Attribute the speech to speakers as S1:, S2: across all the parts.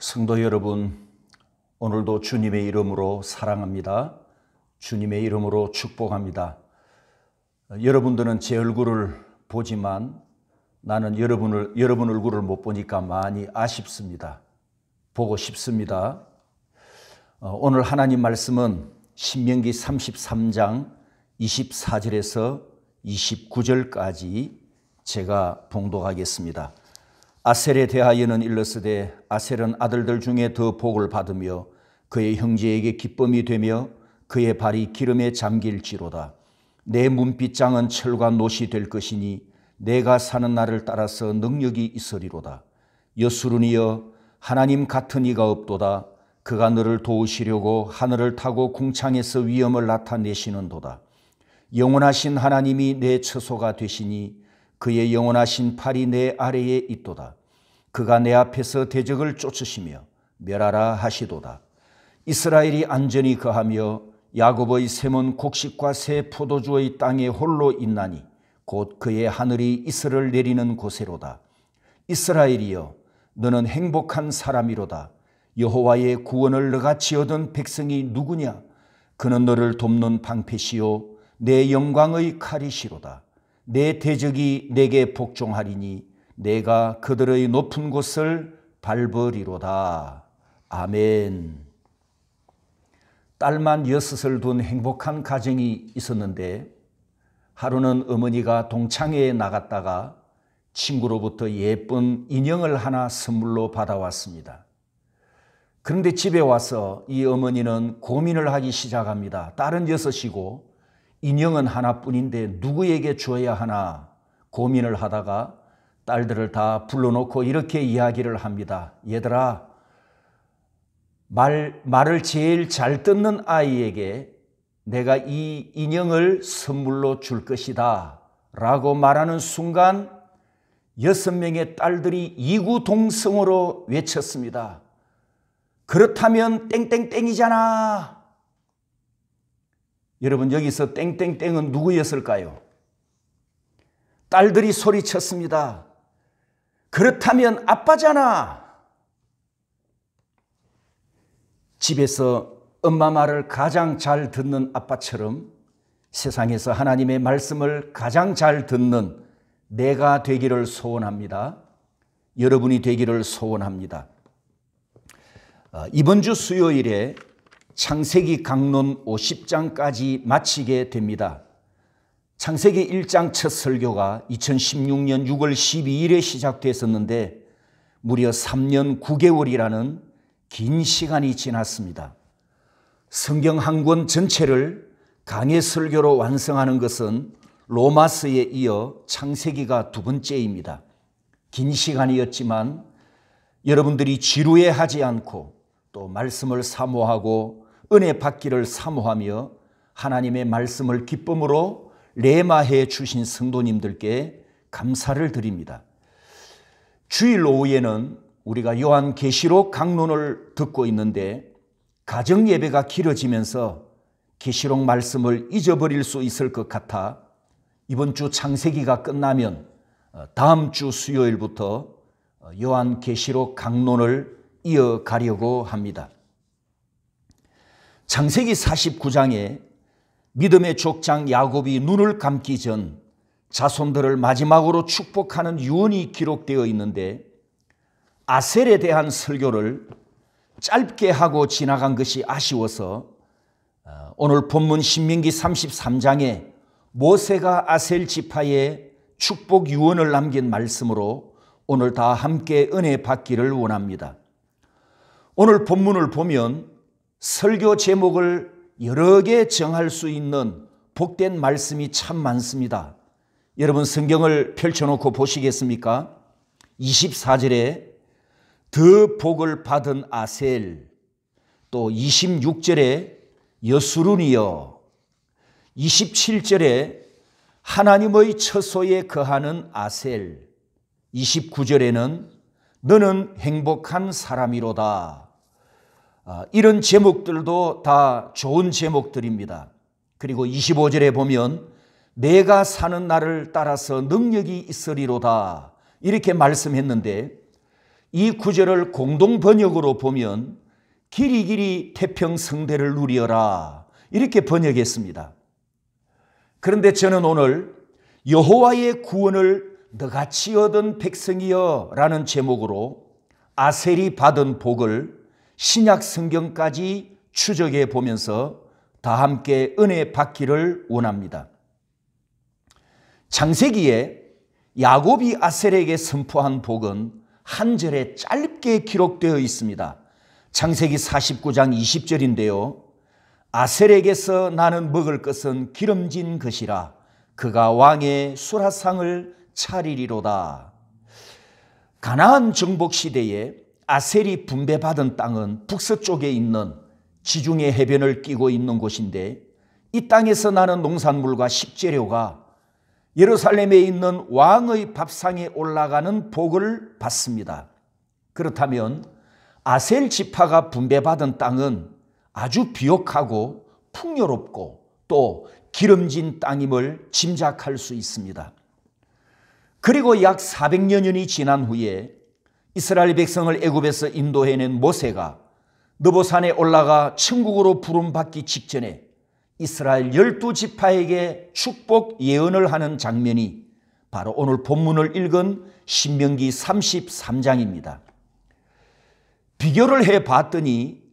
S1: 성도 여러분, 오늘도 주님의 이름으로 사랑합니다. 주님의 이름으로 축복합니다. 여러분들은 제 얼굴을 보지만 나는 여러분 얼굴을 못 보니까 많이 아쉽습니다. 보고 싶습니다. 오늘 하나님 말씀은 신명기 33장 24절에서 29절까지 제가 봉독하겠습니다. 아셀에 대하여는 일렀으되 아셀은 아들들 중에 더 복을 받으며 그의 형제에게 기쁨이 되며 그의 발이 기름에 잠길지로다. 내 문빗장은 철과 놋이 될 것이니 내가 사는 날을 따라서 능력이 있으리로다. 여수르니여 하나님 같은 이가 없도다. 그가 너를 도우시려고 하늘을 타고 궁창에서 위엄을 나타내시는도다. 영원하신 하나님이 내 처소가 되시니 그의 영원하신 팔이 내 아래에 있도다. 그가 내 앞에서 대적을 쫓으시며 멸하라 하시도다. 이스라엘이 안전히 거하며 야곱의 샘은 곡식과 새 포도주의 땅에 홀로 있나니 곧 그의 하늘이 이슬을 내리는 곳에로다. 이스라엘이여 너는 행복한 사람이로다. 여호와의 구원을 너같이 얻은 백성이 누구냐? 그는 너를 돕는 방패시요 내 영광의 칼이시로다. 내 대적이 내게 복종하리니 내가 그들의 높은 곳을 밟으리로다. 아멘. 딸만 6을 둔 행복한 가정이 있었는데 하루는 어머니가 동창회에 나갔다가 친구로부터 예쁜 인형을 하나 선물로 받아왔습니다. 그런데 집에 와서 이 어머니는 고민을 하기 시작합니다. 딸은 6이고 인형은 하나뿐인데 누구에게 줘야 하나 고민을 하다가 딸들을 다 불러놓고 이렇게 이야기를 합니다. 얘들아, 말을 제일 잘 듣는 아이에게 내가 이 인형을 선물로 줄 것이다 라고 말하는 순간 6명의 딸들이 이구동성으로 외쳤습니다. 그렇다면 땡땡땡이잖아. 여러분, 여기서 땡땡땡은 누구였을까요? 딸들이 소리쳤습니다. 그렇다면 아빠잖아. 집에서 엄마 말을 가장 잘 듣는 아빠처럼 세상에서 하나님의 말씀을 가장 잘 듣는 내가 되기를 소원합니다. 여러분이 되기를 소원합니다. 이번 주 수요일에 창세기 강론 50장까지 마치게 됩니다. 창세기 1장 첫 설교가 2016년 6월 12일에 시작됐었는데 무려 3년 9개월이라는 긴 시간이 지났습니다. 성경 한 권 전체를 강해 설교로 완성하는 것은 로마서에 이어 창세기가 두 번째입니다. 긴 시간이었지만 여러분들이 지루해하지 않고 또 말씀을 사모하고 은혜 받기를 사모하며 하나님의 말씀을 기쁨으로 레마해 주신 성도님들께 감사를 드립니다. 주일 오후에는 우리가 요한계시록 강론을 듣고 있는데 가정 예배가 길어지면서 계시록 말씀을 잊어버릴 수 있을 것 같아 이번 주 창세기가 끝나면 다음 주 수요일부터 요한계시록 강론을 이어가려고 합니다. 창세기 49장에 믿음의 족장 야곱이 눈을 감기 전 자손들을 마지막으로 축복하는 유언이 기록되어 있는데 아셀에 대한 설교를 짧게 하고 지나간 것이 아쉬워서 오늘 본문 신명기 33장에 모세가 아셀 지파에 축복 유언을 남긴 말씀으로 오늘 다 함께 은혜 받기를 원합니다. 오늘 본문을 보면 설교 제목을 여러 개 정할 수 있는 복된 말씀이 참 많습니다. 여러분 성경을 펼쳐놓고 보시겠습니까? 24절에 더 복을 받은 아셀, 또 26절에 여수르니여, 27절에 하나님의 처소에 거하는 아셀, 29절에는 너는 행복한 사람이로다. 이런 제목들도 다 좋은 제목들입니다. 그리고 25절에 보면 내가 사는 날을 따라서 능력이 있으리로다 이렇게 말씀했는데 이 구절을 공동 번역으로 보면 길이길이 태평성대를 누리어라 이렇게 번역했습니다. 그런데 저는 오늘 여호와의 구원을 너같이 얻은 백성이여 라는 제목으로 아셀이 받은 복을 신약 성경까지 추적해 보면서 다 함께 은혜 받기를 원합니다. 창세기에 야곱이 아셀에게 선포한 복은 한 절에 짧게 기록되어 있습니다. 창세기 49장 20절인데요. 아셀에게서 나는 먹을 것은 기름진 것이라 그가 왕의 수라상을 차리리로다. 가나안 정복 시대에 아셀이 분배받은 땅은 북서쪽에 있는 지중해 해변을 끼고 있는 곳인데 이 땅에서 나는 농산물과 식재료가 예루살렘에 있는 왕의 밥상에 올라가는 복을 받습니다. 그렇다면 아셀 지파가 분배받은 땅은 아주 비옥하고 풍요롭고 또 기름진 땅임을 짐작할 수 있습니다. 그리고 약 400여년이 지난 후에 이스라엘 백성을 애굽에서 인도해낸 모세가 느보산에 올라가 천국으로 부름받기 직전에 이스라엘 12지파에게 축복 예언을 하는 장면이 바로 오늘 본문을 읽은 신명기 33장입니다. 비교를 해봤더니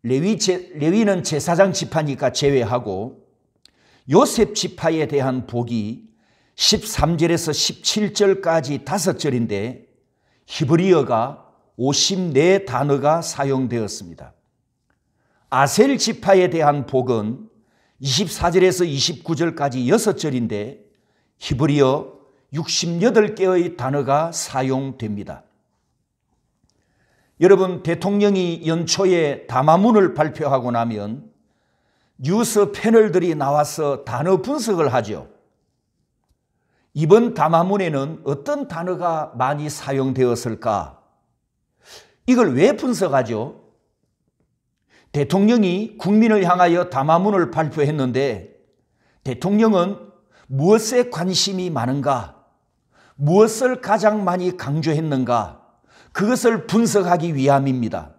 S1: 레위는 제사장 지파니까 제외하고 요셉 지파에 대한 복이 13절에서 17절까지 5절인데 히브리어가 54단어가 사용되었습니다. 아셀 지파에 대한 복은 24절에서 29절까지 6절인데 히브리어 68개의 단어가 사용됩니다. 여러분, 대통령이 연초에 담화문을 발표하고 나면 뉴스 패널들이 나와서 단어 분석을 하죠. 이번 담화문에는 어떤 단어가 많이 사용되었을까? 이걸 왜 분석하죠? 대통령이 국민을 향하여 담화문을 발표했는데 대통령은 무엇에 관심이 많은가? 무엇을 가장 많이 강조했는가? 그것을 분석하기 위함입니다.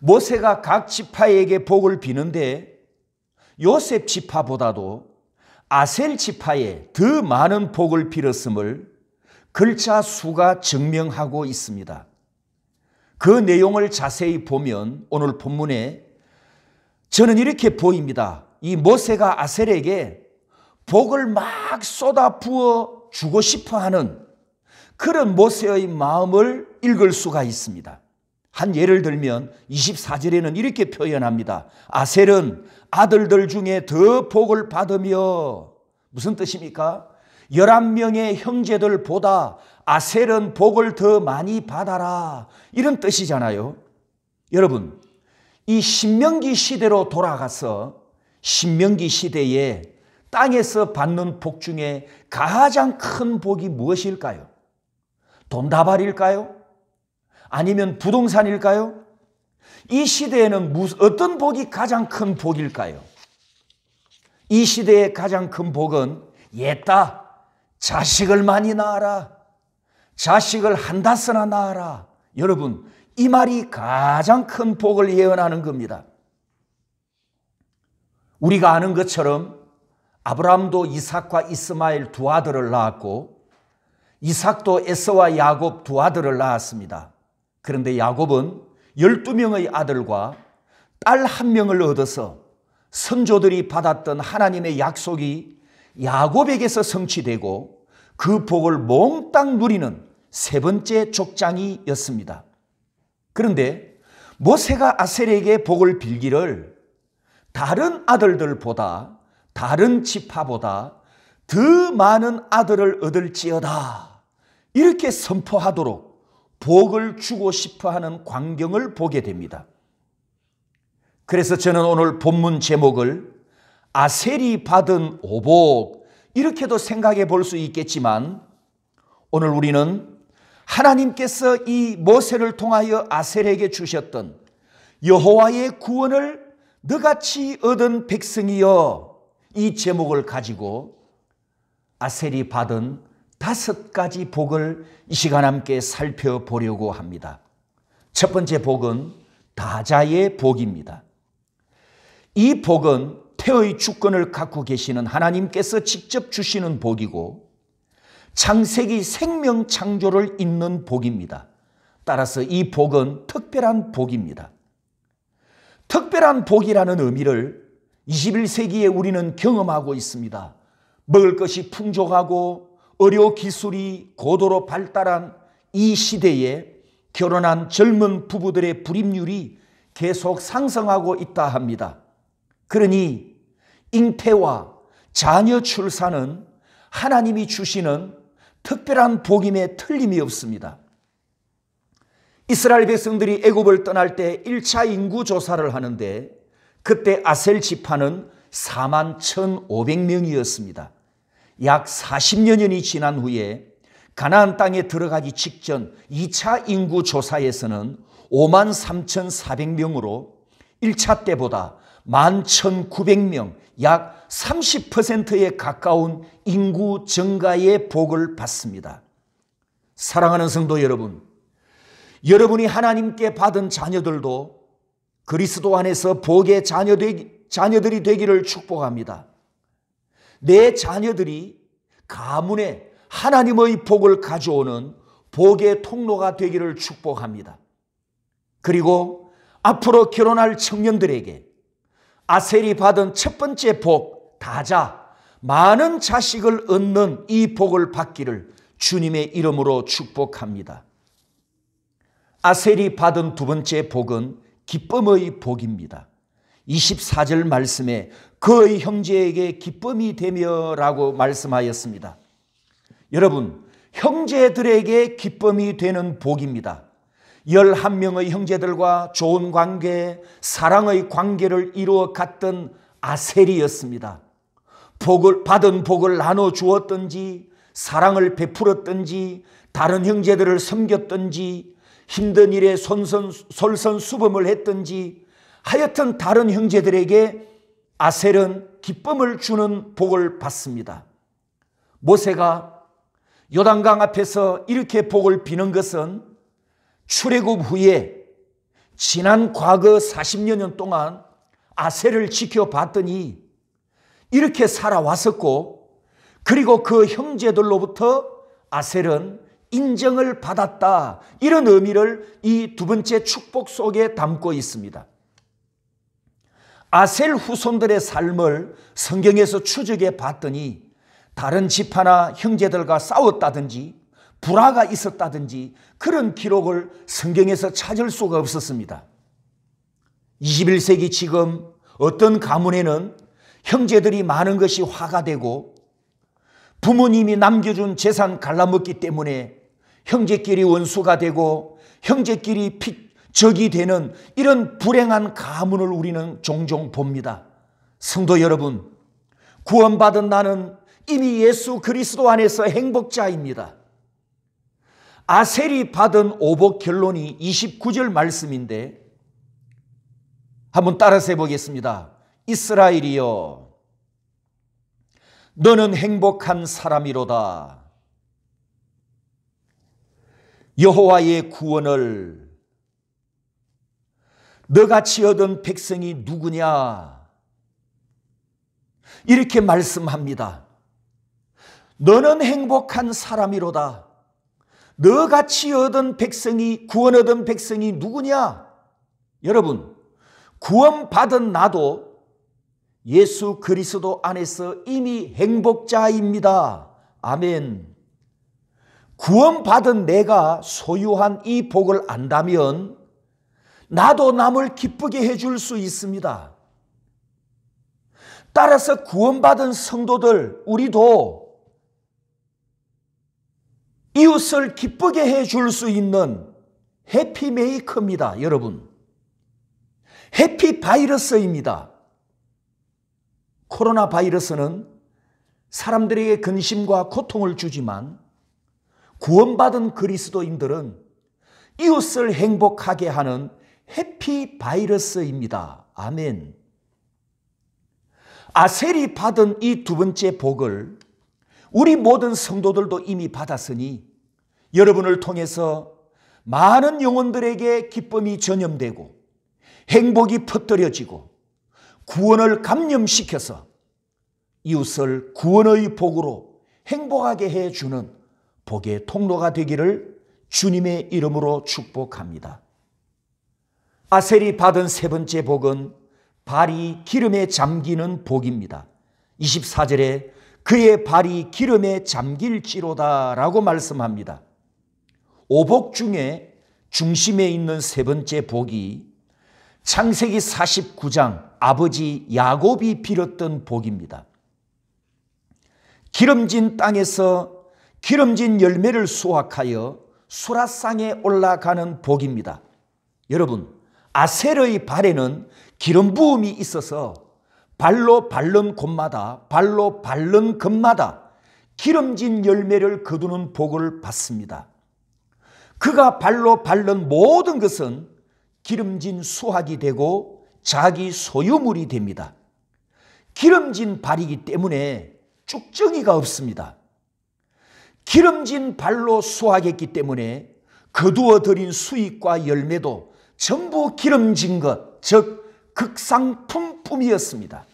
S1: 모세가 각 지파에게 복을 비는데 요셉 지파보다도 아셀 지파에 더 많은 복을 빌었음을 글자 수가 증명하고 있습니다. 그 내용을 자세히 보면 오늘 본문에 저는 이렇게 보입니다. 이 모세가 아셀에게 복을 막 쏟아 부어 주고 싶어 하는 그런 모세의 마음을 읽을 수가 있습니다. 한 예를 들면 24절에는 이렇게 표현합니다. 아셀은 아들들 중에 더 복을 받으며, 무슨 뜻입니까? 11명의 형제들보다 아셀은 복을 더 많이 받아라, 이런 뜻이잖아요. 여러분, 이 신명기 시대로 돌아가서 신명기 시대에 땅에서 받는 복 중에 가장 큰 복이 무엇일까요? 돈다발일까요? 아니면 부동산일까요? 이 시대에는 어떤 복이 가장 큰 복일까요? 이 시대의 가장 큰 복은 옛다, 자식을 많이 낳아라, 자식을 한다서나 낳아라. 여러분, 이 말이 가장 큰 복을 예언하는 겁니다. 우리가 아는 것처럼 아브라함도 이삭과 이스마엘 두 아들을 낳았고 이삭도 에서와 야곱 두 아들을 낳았습니다. 그런데 야곱은 12명의 아들과 딸 1명을 얻어서 선조들이 받았던 하나님의 약속이 야곱에게서 성취되고 그 복을 몽땅 누리는 세 번째 족장이었습니다. 그런데 모세가 아셀에게 복을 빌기를 다른 아들들보다, 다른 지파보다 더 많은 아들을 얻을지어다, 이렇게 선포하도록 복을 주고 싶어하는 광경을 보게 됩니다. 그래서 저는 오늘 본문 제목을 아셀이 받은 오복, 이렇게도 생각해 볼 수 있겠지만 오늘 우리는 하나님께서 이 모세를 통하여 아셀에게 주셨던 여호와의 구원을 너같이 얻은 백성이여, 이 제목을 가지고 아셀이 받은 5가지 복을 이 시간 함께 살펴보려고 합니다. 첫 번째 복은 다자의 복입니다. 이 복은 태의 주권을 갖고 계시는 하나님께서 직접 주시는 복이고 창세기 생명 창조를 잇는 복입니다. 따라서 이 복은 특별한 복입니다. 특별한 복이라는 의미를 21세기에 우리는 경험하고 있습니다. 먹을 것이 풍족하고 의료 기술이 고도로 발달한 이 시대에 결혼한 젊은 부부들의 불임률이 계속 상승하고 있다 합니다. 그러니 잉태와 자녀 출산은 하나님이 주시는 특별한 복임에 틀림이 없습니다. 이스라엘 백성들이 애굽을 떠날 때 1차 인구 조사를 하는데 그때 아셀 지파는 41,500명이었습니다. 약 40여 년이 지난 후에 가나안 땅에 들어가기 직전 2차 인구 조사에서는 53,400명으로 1차 때보다 11,900명, 약 30%에 가까운 인구 증가의 복을 받습니다. 사랑하는 성도 여러분, 여러분이 하나님께 받은 자녀들도 그리스도 안에서 복의 자녀들이 되기를 축복합니다. 내 자녀들이 가문에 하나님의 복을 가져오는 복의 통로가 되기를 축복합니다. 그리고 앞으로 결혼할 청년들에게 아셀이 받은 첫 번째 복, 다자, 많은 자식을 얻는 이 복을 받기를 주님의 이름으로 축복합니다. 아셀이 받은 두 번째 복은 기쁨의 복입니다. 24절 말씀에 그의 형제에게 기쁨이 되며라고 말씀하였습니다. 여러분, 형제들에게 기쁨이 되는 복입니다. 11명의 형제들과 좋은 관계, 사랑의 관계를 이루어 갔던 아셀이었습니다. 받은 복을 나눠 주었든지, 사랑을 베풀었든지, 다른 형제들을 섬겼든지, 힘든 일에 솔선수범을 했든지, 하여튼 다른 형제들에게 아셀은 기쁨을 주는 복을 받습니다. 모세가 요단강 앞에서 이렇게 복을 비는 것은 출애굽 후에 지난 과거 40여 년 동안 아셀을 지켜봤더니 이렇게 살아왔었고, 그리고 그 형제들로부터 아셀은 인정을 받았다, 이런 의미를 이 두 번째 축복 속에 담고 있습니다. 아셀 후손들의 삶을 성경에서 추적해 봤더니 다른 지파나 형제들과 싸웠다든지 불화가 있었다든지 그런 기록을 성경에서 찾을 수가 없었습니다. 21세기 지금 어떤 가문에는 형제들이 많은 것이 화가 되고 부모님이 남겨준 재산 갈라먹기 때문에 형제끼리 원수가 되고 형제끼리 적이 되는 이런 불행한 가문을 우리는 종종 봅니다. 성도 여러분, 구원받은 나는 이미 예수 그리스도 안에서 행복자입니다. 아셀이 받은 오복 결론이 29절 말씀인데 한번 따라서 해보겠습니다. 이스라엘이여, 너는 행복한 사람이로다. 여호와의 구원을 너같이 얻은 백성이 누구냐? 이렇게 말씀합니다. 너는 행복한 사람이로다. 너같이 얻은 백성이, 구원 얻은 백성이 누구냐? 여러분, 구원받은 나도 예수 그리스도 안에서 이미 행복자입니다. 아멘. 구원받은 내가 소유한 이 복을 안다면 나도 남을 기쁘게 해줄 수 있습니다. 따라서 구원받은 성도들, 우리도 이웃을 기쁘게 해줄 수 있는 해피메이커입니다. 여러분, 해피바이러스입니다. 코로나 바이러스는 사람들에게 근심과 고통을 주지만 구원받은 그리스도인들은 이웃을 행복하게 하는 해피바이러스입니다. 아멘. 아셀이 받은 이 두 번째 복을 우리 모든 성도들도 이미 받았으니 여러분을 통해서 많은 영혼들에게 기쁨이 전염되고 행복이 퍼뜨려지고 구원을 감염시켜서 이웃을 구원의 복으로 행복하게 해주는 복의 통로가 되기를 주님의 이름으로 축복합니다. 아셀이 받은 세 번째 복은 발이 기름에 잠기는 복입니다. 24절에 그의 발이 기름에 잠길지로다 라고 말씀합니다. 오복 중에 중심에 있는 세 번째 복이 창세기 49장 아버지 야곱이 빌었던 복입니다. 기름진 땅에서 기름진 열매를 수확하여 수라상에 올라가는 복입니다. 여러분, 아셀의 발에는 기름 부음이 있어서 발로 밟는 곳마다 기름진 열매를 거두는 복을 받습니다. 그가 발로 밟는 모든 것은 기름진 수확이 되고 자기 소유물이 됩니다. 기름진 발이기 때문에 쭉정이가 없습니다. 기름진 발로 수확했기 때문에 거두어 들인 수익과 열매도 전부 기름진 것, 즉 극상품품이었습니다.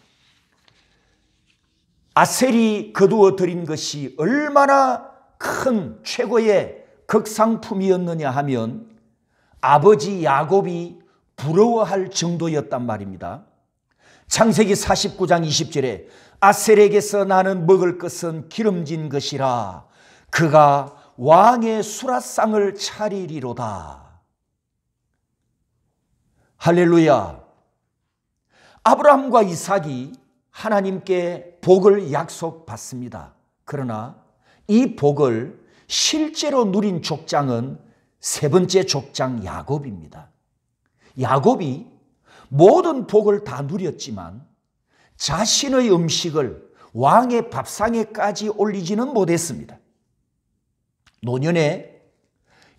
S1: 아셀이 거두어 들인 것이 얼마나 큰 최고의 극상품이었느냐 하면 아버지 야곱이 부러워할 정도였단 말입니다. 창세기 49장 20절에 아셀에게서 나는 먹을 것은 기름진 것이라 그가 왕의 수라상을 차리리로다. 할렐루야. 아브라함과 이삭이 하나님께 복을 약속받습니다. 그러나 이 복을 실제로 누린 족장은 세 번째 족장 야곱입니다. 야곱이 모든 복을 다 누렸지만 자신의 음식을 왕의 밥상에까지 올리지는 못했습니다. 노년에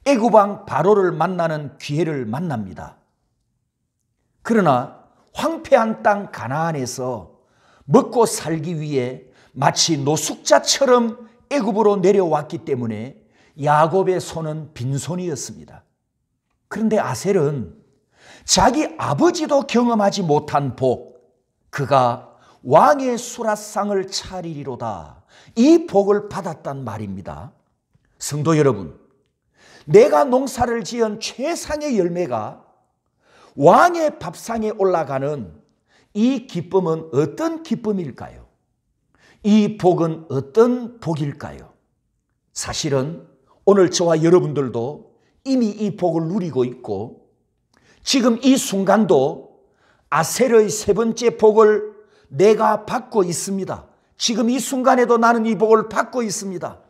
S1: 애굽왕 바로를 만나는 기회를 만납니다. 그러나 황폐한 땅 가나안에서 먹고 살기 위해 마치 노숙자처럼 애굽으로 내려왔기 때문에 야곱의 손은 빈손이었습니다. 그런데 아셀은 자기 아버지도 경험하지 못한 복, 그가 왕의 수라상을 차리리로다, 이 복을 받았단 말입니다. 성도 여러분, 내가 농사를 지은 최상의 열매가 왕의 밥상에 올라가는 이 기쁨은 어떤 기쁨일까요? 이 복은 어떤 복일까요? 사실은 오늘 저와 여러분들도 이미 이 복을 누리고 있고 지금 이 순간도 아셀의 세 번째 복을 내가 받고 있습니다. 지금 이 순간에도 나는 이 복을 받고 있습니다.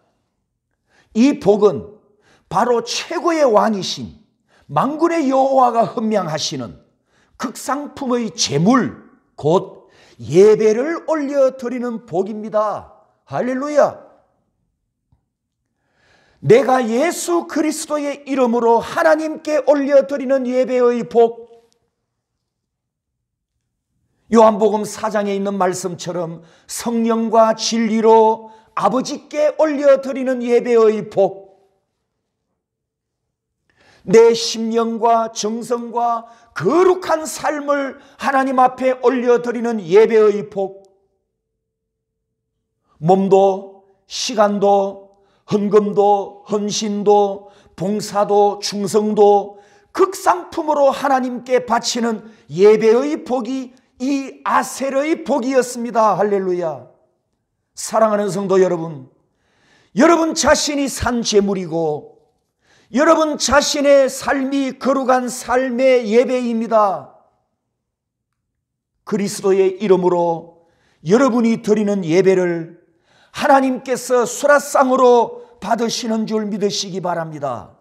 S1: 이 복은 바로 최고의 왕이신 만군의 여호와가 헌명하시는 극상품의 제물, 곧 예배를 올려드리는 복입니다. 할렐루야. 내가 예수 그리스도의 이름으로 하나님께 올려드리는 예배의 복, 요한복음 4장에 있는 말씀처럼 성령과 진리로 아버지께 올려드리는 예배의 복, 내 심령과 정성과 거룩한 삶을 하나님 앞에 올려드리는 예배의 복, 몸도 시간도 헌금도 헌신도 봉사도 충성도 극상품으로 하나님께 바치는 예배의 복이 이 아셀의 복이었습니다. 할렐루야. 사랑하는 성도 여러분, 여러분 자신이 산 제물이고 여러분 자신의 삶이 거룩한 삶의 예배입니다. 그리스도의 이름으로 여러분이 드리는 예배를 하나님께서 수라상으로 받으시는 줄 믿으시기 바랍니다.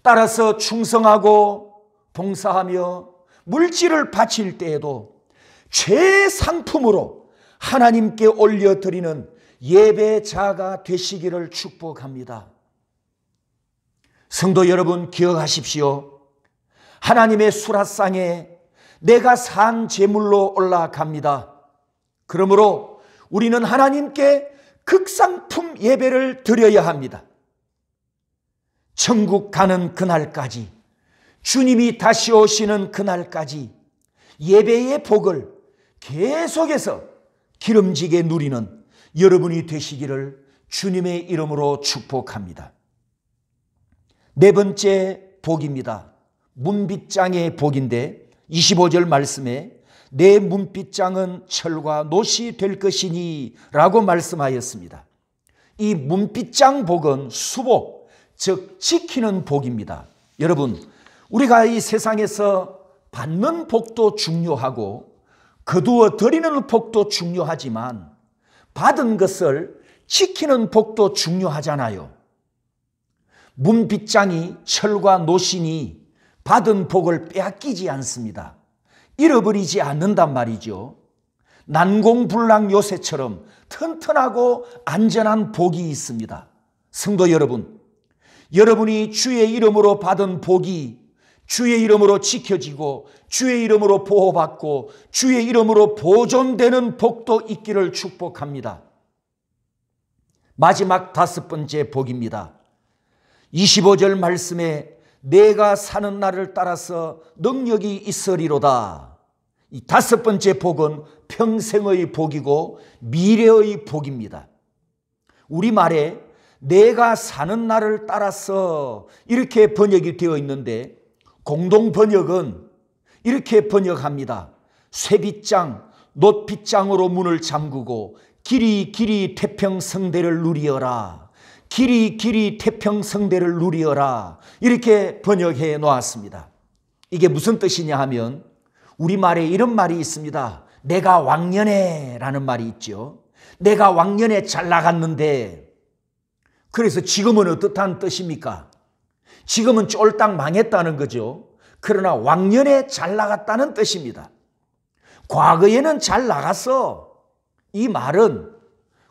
S1: 따라서 충성하고 봉사하며 물질을 바칠 때에도 최상품으로 하나님께 올려드리는 예배자가 되시기를 축복합니다. 성도 여러분, 기억하십시오. 하나님의 수라상에 내가 산 제물로 올라갑니다. 그러므로 우리는 하나님께 극상품 예배를 드려야 합니다. 천국 가는 그날까지, 주님이 다시 오시는 그날까지 예배의 복을 계속해서 기름지게 누리는 여러분이 되시기를 주님의 이름으로 축복합니다. 네 번째 복입니다. 문빗장의 복인데 25절 말씀에 내 문빗장은 철과 노시 될 것이니 라고 말씀하였습니다. 이 문빗장 복은 수복, 즉 지키는 복입니다. 여러분, 우리가 이 세상에서 받는 복도 중요하고 거두어 드리는 복도 중요하지만 받은 것을 지키는 복도 중요하잖아요. 문빗장이 철과 노시니 받은 복을 빼앗기지 않습니다. 잃어버리지 않는단 말이죠. 난공불락 요새처럼 튼튼하고 안전한 복이 있습니다. 성도 여러분, 여러분이 주의 이름으로 받은 복이 주의 이름으로 지켜지고 주의 이름으로 보호받고 주의 이름으로 보존되는 복도 있기를 축복합니다. 마지막 다섯 번째 복입니다. 25절 말씀에 내가 사는 날을 따라서 능력이 있으리로다. 이 다섯 번째 복은 평생의 복이고 미래의 복입니다. 우리말에 내가 사는 날을 따라서 이렇게 번역이 되어 있는데 공동 번역은 이렇게 번역합니다. 쇠빗장, 놋빗장으로 문을 잠그고 길이 길이 태평성대를 누리어라. 길이 길이 태평성대를 누리어라. 이렇게 번역해 놓았습니다. 이게 무슨 뜻이냐 하면 우리말에 이런 말이 있습니다. 내가 왕년에 라는 말이 있죠. 내가 왕년에 잘 나갔는데 그래서 지금은 어떻다는 뜻입니까? 지금은 쫄딱 망했다는 거죠. 그러나 왕년에 잘 나갔다는 뜻입니다. 과거에는 잘 나갔어. 이 말은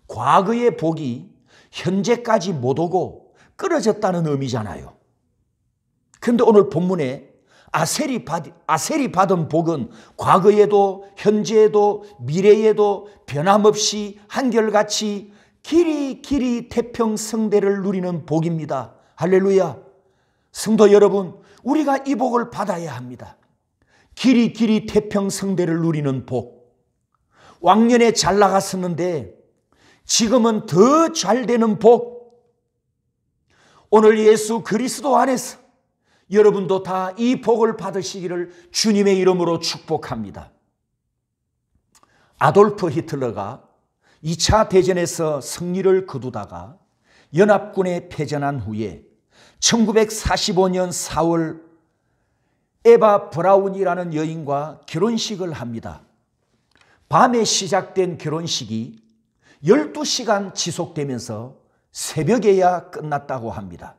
S1: 과거의 복이 현재까지 못 오고 끊어졌다는 의미잖아요. 그런데 오늘 본문에 아셀이 받은 복은 과거에도 현재에도 미래에도 변함없이 한결같이 길이 길이 태평성대를 누리는 복입니다. 할렐루야. 성도 여러분, 우리가 이 복을 받아야 합니다. 길이 길이 태평성대를 누리는 복. 왕년에 잘 나갔었는데 지금은 더 잘 되는 복. 오늘 예수 그리스도 안에서 여러분도 다 이 복을 받으시기를 주님의 이름으로 축복합니다. 아돌프 히틀러가 2차 대전에서 승리를 거두다가 연합군에 패전한 후에 1945년 4월 에바 브라운이라는 여인과 결혼식을 합니다. 밤에 시작된 결혼식이 12시간 지속되면서 새벽에야 끝났다고 합니다.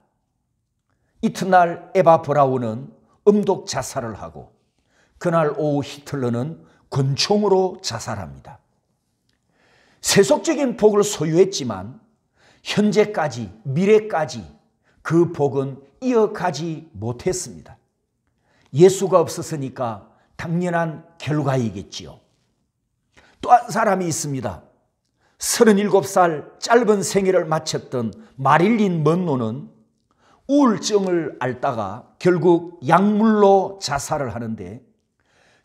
S1: 이튿날 에바 브라운은 음독 자살을 하고 그날 오후 히틀러는 권총으로 자살합니다. 세속적인 복을 소유했지만 현재까지 미래까지 그 복은 이어가지 못했습니다. 예수가 없었으니까 당연한 결과이겠지요. 또 한 사람이 있습니다. 37살 짧은 생애를 마쳤던 마릴린 먼로는 우울증을 앓다가 결국 약물로 자살을 하는데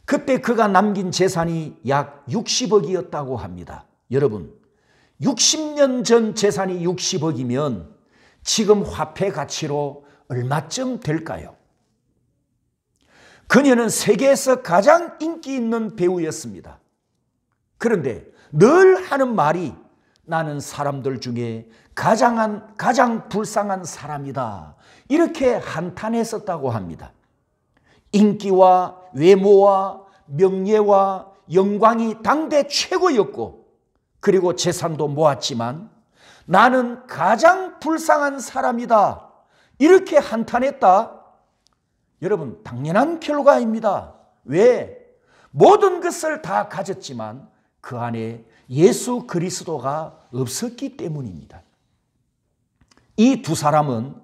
S1: 그때 그가 남긴 재산이 약 60억이었다고 합니다. 여러분, 60년 전 재산이 60억이면 지금 화폐 가치로 얼마쯤 될까요? 그녀는 세계에서 가장 인기 있는 배우였습니다. 그런데 늘 하는 말이 나는 사람들 중에 가장 불쌍한 사람이다. 이렇게 한탄했었다고 합니다. 인기와 외모와 명예와 영광이 당대 최고였고 그리고 재산도 모았지만 나는 가장 불쌍한 사람이다. 이렇게 한탄했다. 여러분, 당연한 결과입니다. 왜? 모든 것을 다 가졌지만 그 안에 예수 그리스도가 없었기 때문입니다. 이 두 사람은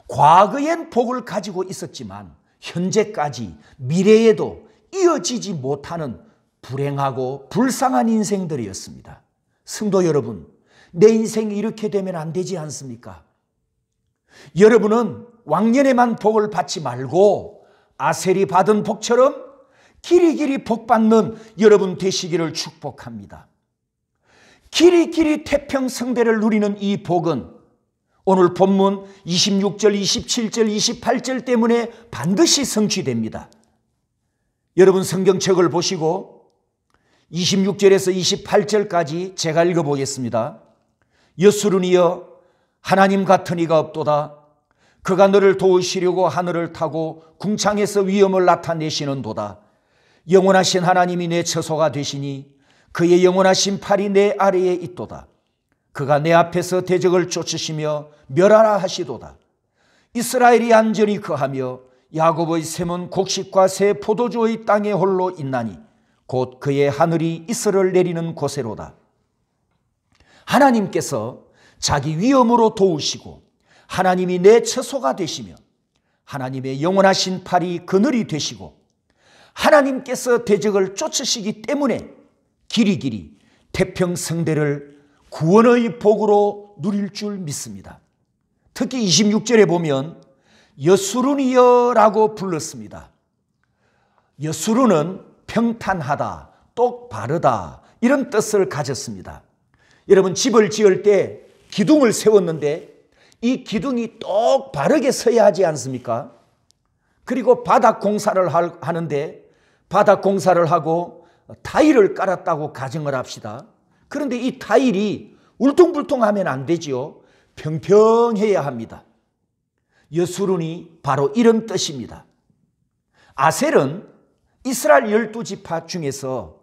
S1: 과거엔 복을 가지고 있었지만 현재까지 미래에도 이어지지 못하는 불행하고 불쌍한 인생들이었습니다. 성도 여러분, 내 인생이 이렇게 되면 안 되지 않습니까? 여러분은 왕년에만 복을 받지 말고 아셀이 받은 복처럼 길이길이 복받는 여러분 되시기를 축복합니다. 길이길이 태평성대를 누리는 이 복은 오늘 본문 26절, 27절, 28절 때문에 반드시 성취됩니다. 여러분 성경책을 보시고 26절에서 28절까지 제가 읽어보겠습니다. 여수르니여 하나님 같은 이가 없도다. 그가 너를 도우시려고 하늘을 타고 궁창에서 위엄을 나타내시는도다. 영원하신 하나님이 내 처소가 되시니 그의 영원하신 팔이 내 아래에 있도다. 그가 내 앞에서 대적을 쫓으시며 멸하라 하시도다. 이스라엘이 안전히 거하며 야곱의 샘은 곡식과 새 포도주의 땅에 홀로 있나니 곧 그의 하늘이 이슬을 내리는 곳에로다. 하나님께서 자기 위엄으로 도우시고 하나님이 내 처소가 되시며 하나님의 영원하신 팔이 그늘이 되시고 하나님께서 대적을 쫓으시기 때문에 길이길이 태평성대를 구원의 복으로 누릴 줄 믿습니다. 특히 26절에 보면 여수르니여라고 불렀습니다. 여수르는 평탄하다, 똑바르다 이런 뜻을 가졌습니다. 여러분 집을 지을 때 기둥을 세웠는데 이 기둥이 똑바르게 서야 하지 않습니까? 그리고 바닥 공사를 하는데 바닥 공사를 하고 타일을 깔았다고 가정을 합시다. 그런데 이 타일이 울퉁불퉁하면 안 되지요. 평평해야 합니다. 여수르니 바로 이런 뜻입니다. 아셀은 이스라엘 12지파 중에서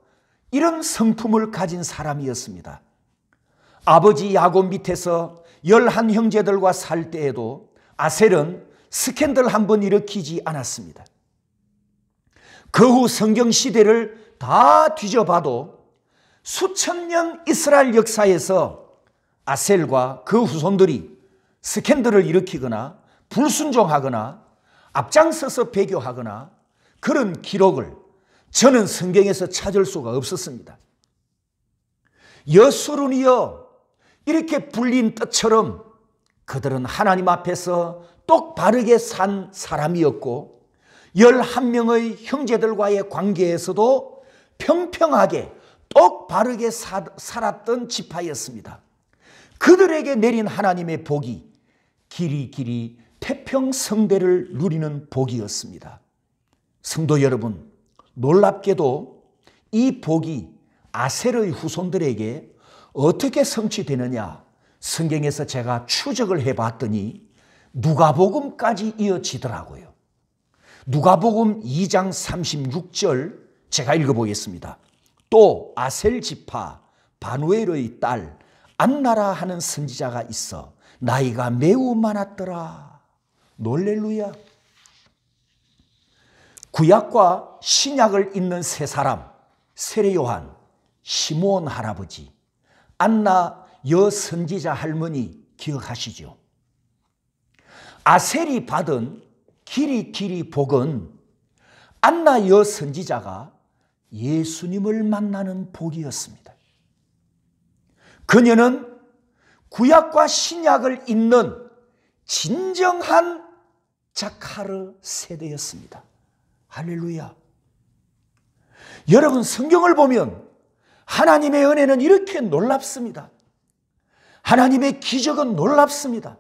S1: 이런 성품을 가진 사람이었습니다. 아버지 야곱 밑에서 11 형제들과 살 때에도 아셀은 스캔들 한 번 일으키지 않았습니다. 그 후 성경 시대를 다 뒤져봐도 수천 년 이스라엘 역사에서 아셀과 그 후손들이 스캔들을 일으키거나 불순종하거나 앞장서서 배교하거나 그런 기록을 저는 성경에서 찾을 수가 없었습니다. 여수르니여 이렇게 불린 뜻처럼 그들은 하나님 앞에서 똑바르게 산 사람이었고 11명의 형제들과의 관계에서도 평평하게 똑바르게 살았던 지파였습니다. 그들에게 내린 하나님의 복이 길이길이 태평성대를 누리는 복이었습니다. 성도 여러분, 놀랍게도 이 복이 아셀의 후손들에게 어떻게 성취되느냐 성경에서 제가 추적을 해봤더니 누가복음까지 이어지더라고요. 누가복음 2장 36절 제가 읽어보겠습니다. 또 아셀 지파 바누엘의 딸 안나라 하는 선지자가 있어 나이가 매우 많았더라. 놀렐루야. 구약과 신약을 읽는 세 사람, 세례요한, 시므온 할아버지, 안나 여선지자 할머니 기억하시죠? 아셀이 받은 길이길이 복은 안나 여선지자가 예수님을 만나는 복이었습니다. 그녀는 구약과 신약을 읽는 진정한 자카르 세대였습니다. 할렐루야. 여러분 성경을 보면 하나님의 은혜는 이렇게 놀랍습니다. 하나님의 기적은 놀랍습니다.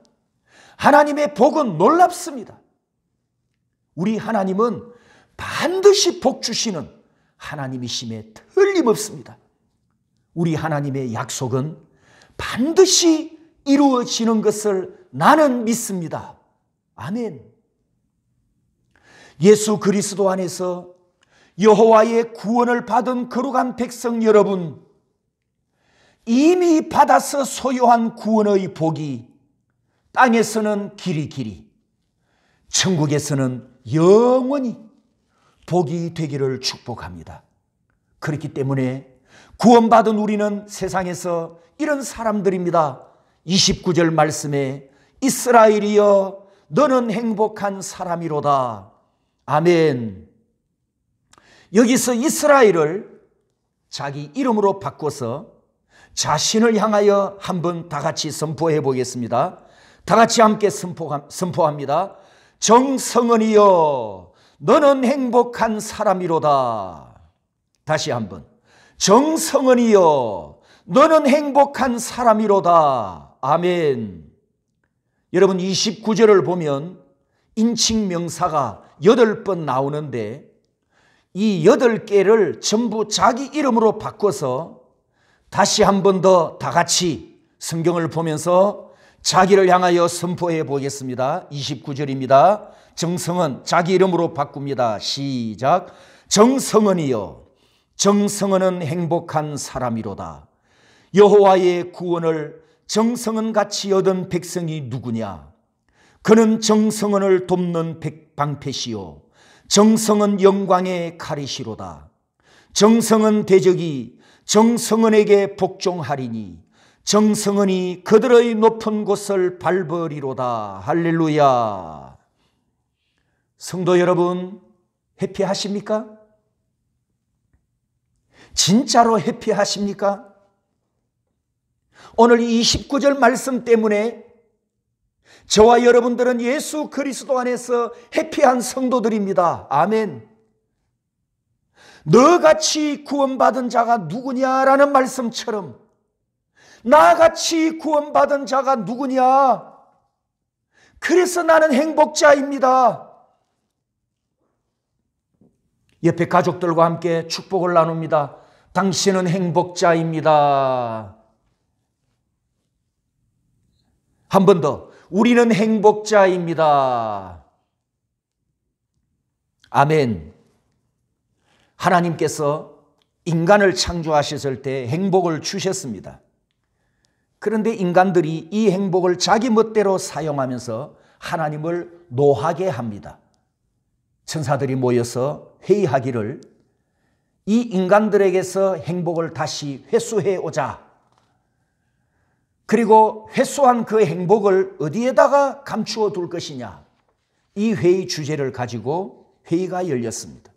S1: 하나님의 복은 놀랍습니다. 우리 하나님은 반드시 복 주시는 하나님이심에 틀림없습니다. 우리 하나님의 약속은 반드시 이루어지는 것을 나는 믿습니다. 아멘. 예수 그리스도 안에서 여호와의 구원을 받은 거룩한 백성 여러분, 이미 받아서 소유한 구원의 복이 땅에서는 길이길이, 천국에서는 영원히 복이 되기를 축복합니다. 그렇기 때문에 구원받은 우리는 세상에서 이런 사람들입니다. 29절 말씀에 이스라엘이여 너는 행복한 사람이로다. 아멘. 여기서 이스라엘을 자기 이름으로 바꿔서 자신을 향하여 한번 다 같이 선포해 보겠습니다. 다 같이 함께 선포합니다. 정성은이여 너는 행복한 사람이로다. 다시 한번. 정성은이여 너는 행복한 사람이로다. 아멘. 여러분 29절을 보면 인칭 명사가 8번 나오는데 이 8개를 전부 자기 이름으로 바꿔서 다시 한 번 더 다 같이 성경을 보면서 자기를 향하여 선포해 보겠습니다. 29절입니다. 정성은 자기 이름으로 바꿉니다. 시작. 정성은이여 정성은은 행복한 사람이로다. 여호와의 구원을 정성은 같이 얻은 백성이 누구냐? 그는 정성은을 돕는 방패시요 정성은 영광의 칼이시로다. 정성은 대적이 정성은에게 복종하리니 정성은이 그들의 높은 곳을 밟으리로다. 할렐루야. 성도 여러분, 해피하십니까? 진짜로 해피하십니까? 오늘 29절 말씀 때문에 저와 여러분들은 예수 그리스도 안에서 해피한 성도들입니다. 아멘. 너같이 구원받은 자가 누구냐라는 말씀처럼 나같이 구원받은 자가 누구냐? 그래서 나는 행복자입니다. 옆에 가족들과 함께 축복을 나눕니다. 당신은 행복자입니다. 한 번 더. 우리는 행복자입니다. 아멘. 하나님께서 인간을 창조하셨을 때 행복을 주셨습니다. 그런데 인간들이 이 행복을 자기 멋대로 사용하면서 하나님을 노하게 합니다. 천사들이 모여서 회의하기를 이 인간들에게서 행복을 다시 회수해 오자. 그리고 회수한 그 행복을 어디에다가 감추어 둘 것이냐. 이 회의 주제를 가지고 회의가 열렸습니다.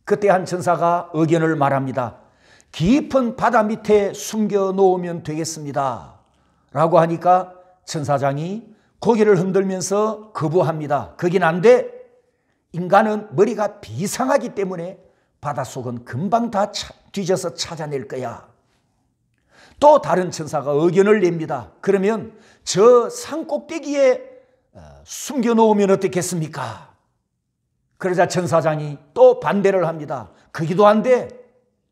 S1: 그때 한 천사가 의견을 말합니다. 깊은 바다 밑에 숨겨 놓으면 되겠습니다. 라고 하니까 천사장이 고개를 흔들면서 거부합니다. 거긴 안 돼. 인간은 머리가 비상하기 때문에 바닷속은 금방 다 뒤져서 찾아낼 거야. 또 다른 천사가 의견을 냅니다. 그러면 저 산꼭대기에 숨겨놓으면 어떻겠습니까? 그러자 천사장이 또 반대를 합니다. 거기도 안 돼.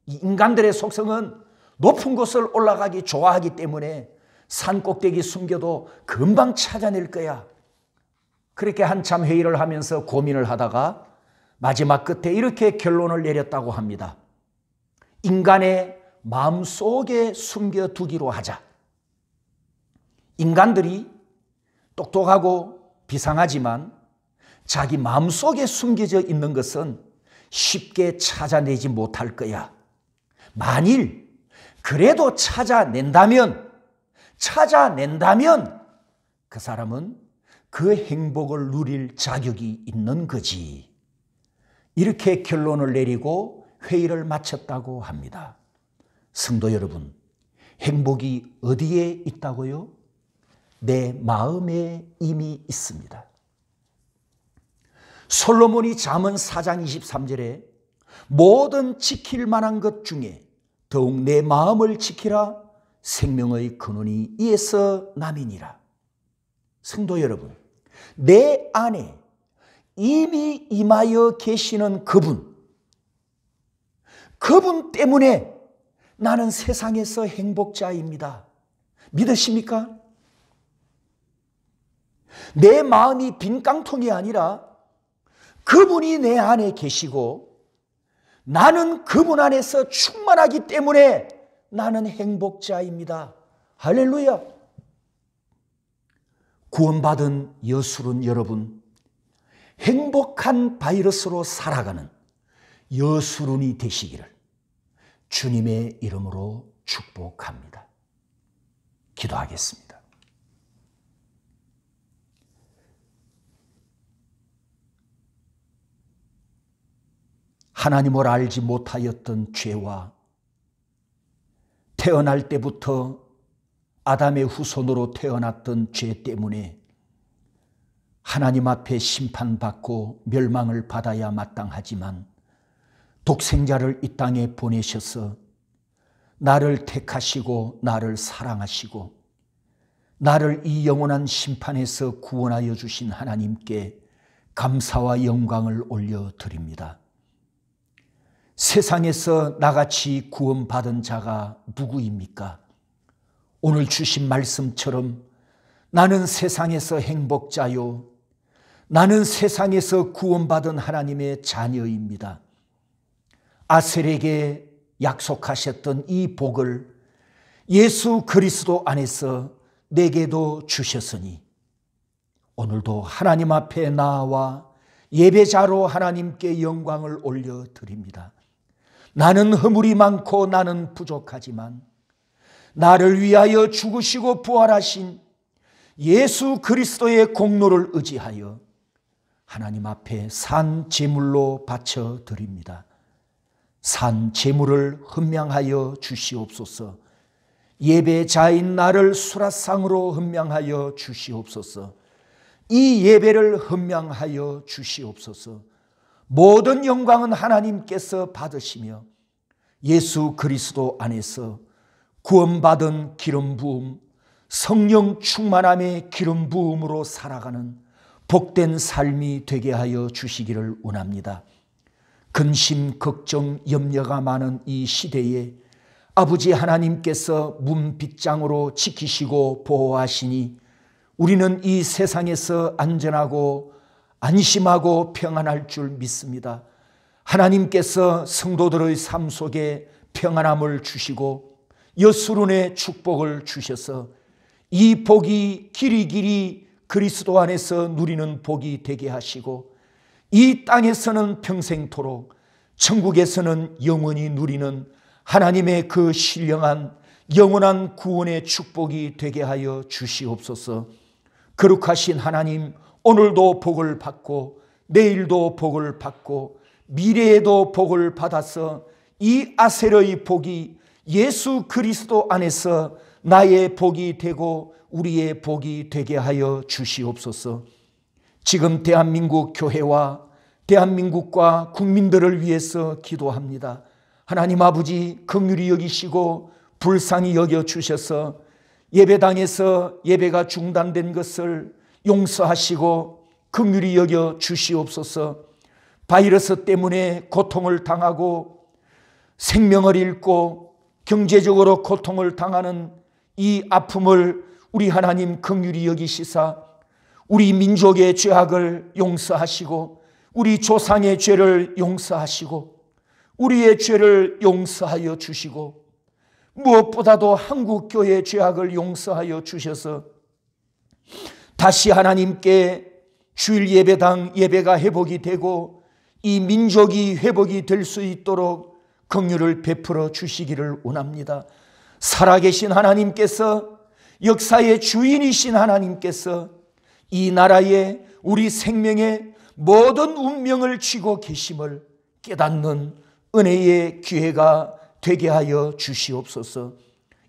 S1: 이 인간들의 속성은 높은 곳을 올라가기 좋아하기 때문에 산꼭대기 숨겨도 금방 찾아낼 거야. 그렇게 한참 회의를 하면서 고민을 하다가 마지막 끝에 이렇게 결론을 내렸다고 합니다. 인간의 마음속에 숨겨두기로 하자. 인간들이 똑똑하고 비상하지만 자기 마음속에 숨겨져 있는 것은 쉽게 찾아내지 못할 거야. 만일 그래도 찾아낸다면 그 사람은 그 행복을 누릴 자격이 있는 거지. 이렇게 결론을 내리고 회의를 마쳤다고 합니다. 성도 여러분, 행복이 어디에 있다고요? 내 마음에 이미 있습니다. 솔로몬이 잠언 4장 23절에 모든 지킬 만한 것 중에 더욱 내 마음을 지키라. 생명의 근원이 이에서 남이니라. 성도 여러분, 내 안에 이미 임하여 계시는 그분 때문에 나는 세상에서 행복자입니다. 믿으십니까? 내 마음이 빈 깡통이 아니라 그분이 내 안에 계시고 나는 그분 안에서 충만하기 때문에 나는 행복자입니다. 할렐루야. 구원받은 여술은 여러분, 행복한 바이러스로 살아가는 여술은이 되시기를 주님의 이름으로 축복합니다. 기도하겠습니다. 하나님을 알지 못하였던 죄와 태어날 때부터 아담의 후손으로 태어났던 죄 때문에 하나님 앞에 심판받고 멸망을 받아야 마땅하지만 독생자를 이 땅에 보내셔서 나를 택하시고 나를 사랑하시고 나를 이 영원한 심판에서 구원하여 주신 하나님께 감사와 영광을 올려드립니다. 세상에서 나같이 구원받은 자가 누구입니까? 오늘 주신 말씀처럼 나는 세상에서 행복자요, 나는 세상에서 구원받은 하나님의 자녀입니다. 아셀에게 약속하셨던 이 복을 예수 그리스도 안에서 내게도 주셨으니 오늘도 하나님 앞에 나와 예배자로 하나님께 영광을 올려드립니다. 나는 허물이 많고 나는 부족하지만 나를 위하여 죽으시고 부활하신 예수 그리스도의 공로를 의지하여 하나님 앞에 산 제물로 바쳐드립니다. 산 제물을 헌명하여 주시옵소서. 예배자인 나를 수라상으로 헌명하여 주시옵소서. 이 예배를 헌명하여 주시옵소서. 모든 영광은 하나님께서 받으시며 예수 그리스도 안에서 구원받은 기름 부음, 성령 충만함의 기름 부음으로 살아가는 복된 삶이 되게 하여 주시기를 원합니다. 근심, 걱정, 염려가 많은 이 시대에 아버지 하나님께서 문빗장으로 지키시고 보호하시니 우리는 이 세상에서 안전하고 안심하고 평안할 줄 믿습니다. 하나님께서 성도들의 삶 속에 평안함을 주시고 여수론의 축복을 주셔서 이 복이 길이길이 그리스도 안에서 누리는 복이 되게 하시고 이 땅에서는 평생토록 천국에서는 영원히 누리는 하나님의 그 신령한 영원한 구원의 축복이 되게 하여 주시옵소서. 거룩하신 하나님, 오늘도 복을 받고 내일도 복을 받고 미래에도 복을 받아서 이 아셀의 복이 예수 그리스도 안에서 나의 복이 되고 우리의 복이 되게 하여 주시옵소서. 지금 대한민국 교회와 대한민국과 국민들을 위해서 기도합니다. 하나님 아버지 긍휼히 여기시고 불쌍히 여겨주셔서 예배당에서 예배가 중단된 것을 용서하시고 긍휼히 여겨 주시옵소서. 바이러스 때문에 고통을 당하고 생명을 잃고 경제적으로 고통을 당하는 이 아픔을 우리 하나님 긍휼히 여기시사 우리 민족의 죄악을 용서하시고 우리 조상의 죄를 용서하시고 우리의 죄를 용서하여 주시고 무엇보다도 한국교회의 죄악을 용서하여 주셔서 다시 하나님께 주일 예배당 예배가 회복이 되고 이 민족이 회복이 될 수 있도록 긍휼을 베풀어 주시기를 원합니다. 살아계신 하나님께서 역사의 주인이신 하나님께서 이 나라에 우리 생명의 모든 운명을 쥐고 계심을 깨닫는 은혜의 기회가 되게 하여 주시옵소서.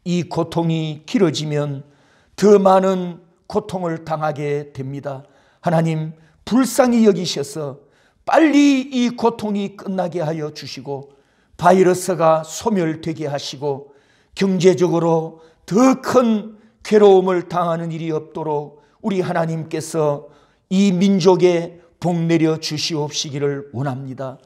S1: 이 고통이 길어지면 더 많은 고통을 당하게 됩니다. 하나님 불쌍히 여기셔서 빨리 이 고통이 끝나게 하여 주시고 바이러스가 소멸되게 하시고 경제적으로 더 큰 괴로움을 당하는 일이 없도록 우리 하나님께서 이 민족에 복 내려 주시옵시기를 원합니다.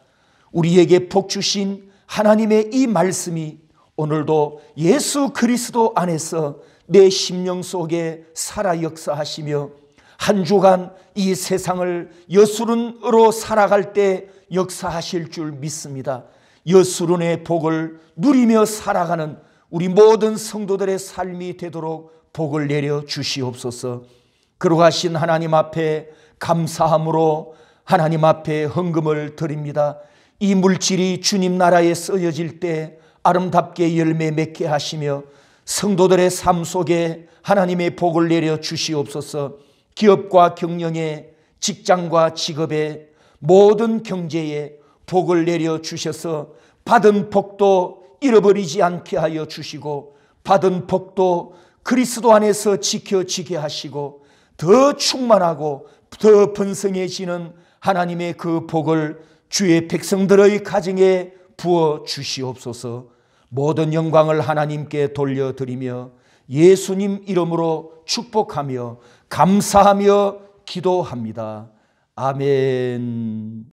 S1: 우리에게 복 주신 하나님의 이 말씀이 오늘도 예수 그리스도 안에서 내 심령 속에 살아 역사하시며 한 주간 이 세상을 여수론으로 살아갈 때 역사하실 줄 믿습니다. 여수론의 복을 누리며 살아가는 우리 모든 성도들의 삶이 되도록 복을 내려 주시옵소서. 거룩하신 하나님 앞에 감사함으로 하나님 앞에 헌금을 드립니다. 이 물질이 주님 나라에 쓰여질 때 아름답게 열매 맺게 하시며 성도들의 삶 속에 하나님의 복을 내려 주시옵소서. 기업과 경영에 직장과 직업에 모든 경제에 복을 내려 주셔서 받은 복도 잃어버리지 않게 하여 주시고 받은 복도 그리스도 안에서 지켜지게 하시고 더 충만하고 더 번성해지는 하나님의 그 복을 주의 백성들의 가정에 부어 주시옵소서. 모든 영광을 하나님께 돌려드리며 예수님 이름으로 축복하며 감사하며 기도합니다. 아멘.